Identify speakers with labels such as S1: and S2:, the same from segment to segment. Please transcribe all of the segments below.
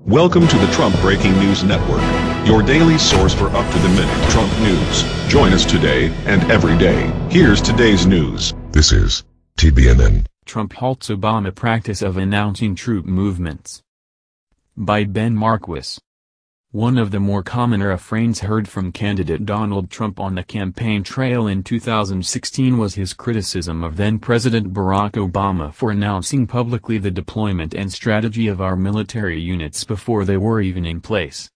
S1: Welcome to the Trump Breaking News Network, your daily source for up-to-the-minute Trump news. Join us today and every day. Here's today's news.
S2: This is TBNN.
S3: Trump halts Obama practice of announcing troop movements. By Ben Marquis. One of the more common refrains heard from candidate Donald Trump on the campaign trail in 2016 was his criticism of then-President Barack Obama for announcing publicly the deployment and strategy of our military units before they were even in place.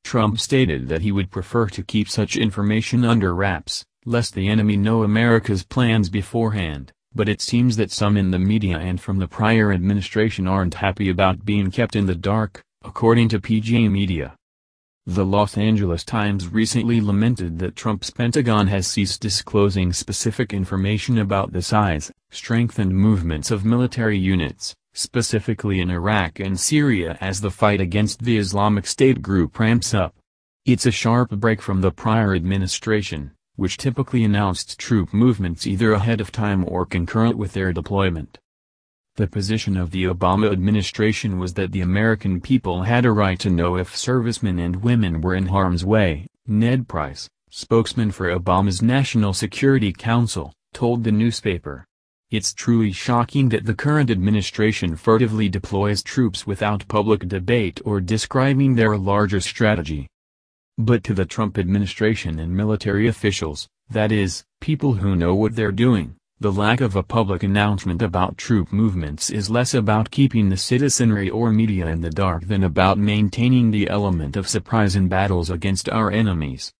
S3: Trump stated that he would prefer to keep such information under wraps, lest the enemy know America's plans beforehand, but it seems that some in the media and from the prior administration aren't happy about being kept in the dark, according to PJ Media. The Los Angeles Times recently lamented that Trump's Pentagon has ceased disclosing specific information about the size, strength and movements of military units, specifically in Iraq and Syria as the fight against the Islamic State group ramps up. It's a sharp break from the prior administration, which typically announced troop movements either ahead of time or concurrent with their deployment. The position of the Obama administration was that the American people had a right to know if servicemen and women were in harm's way, Ned Price, spokesman for Obama's National Security Council, told the newspaper. It's truly shocking that the current administration furtively deploys troops without public debate or describing their larger strategy. But to the Trump administration and military officials, that is, people who know what they're doing, the lack of a public announcement about troop movements is less about keeping the citizenry or media in the dark than about maintaining the element of surprise in battles against our enemies.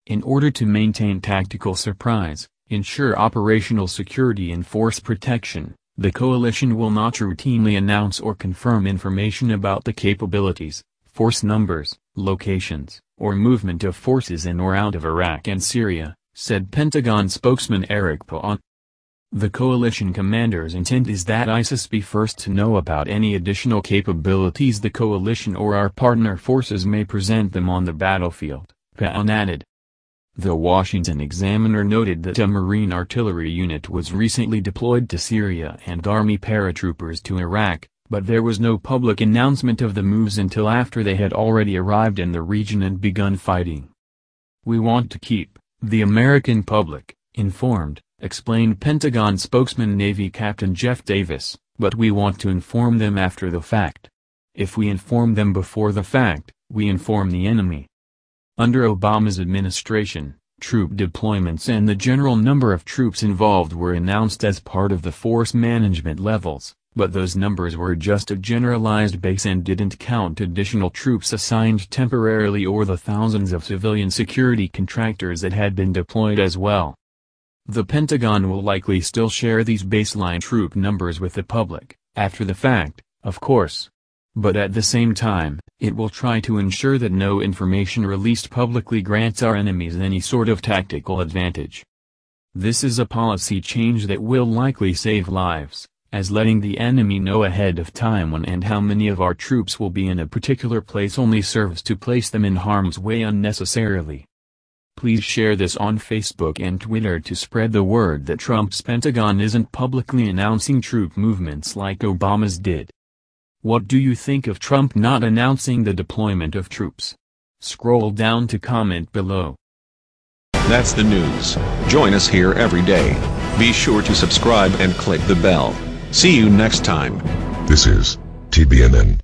S3: In order to maintain tactical surprise, ensure operational security and force protection, the coalition will not routinely announce or confirm information about the capabilities, force numbers, locations, or movement of forces in or out of Iraq and Syria, said Pentagon spokesman Eric Paon. The coalition commander's intent is that ISIS be first to know about any additional capabilities the coalition or our partner forces may present them on the battlefield, Paon added. The Washington Examiner noted that a Marine artillery unit was recently deployed to Syria and Army paratroopers to Iraq, but there was no public announcement of the moves until after they had already arrived in the region and begun fighting. We want to keep the American public informed, explained Pentagon spokesman Navy Captain Jeff Davis, but we want to inform them after the fact. If we inform them before the fact, we inform the enemy. Under Obama's administration, troop deployments and the general number of troops involved were announced as part of the force management levels, but those numbers were just a generalized base and didn't count additional troops assigned temporarily or the thousands of civilian security contractors that had been deployed as well. The Pentagon will likely still share these baseline troop numbers with the public, after the fact, of course. But at the same time, it will try to ensure that no information released publicly grants our enemies any sort of tactical advantage. This is a policy change that will likely save lives, as letting the enemy know ahead of time when and how many of our troops will be in a particular place only serves to place them in harm's way unnecessarily. Please share this on Facebook and Twitter to spread the word that Trump's Pentagon isn't publicly announcing troop movements like Obama's did. What do you think of Trump not announcing the deployment of troops? Scroll down to comment below.
S1: That's the news. Join us here every day. Be sure to subscribe and click the bell. See you next time.
S2: This is TBNN.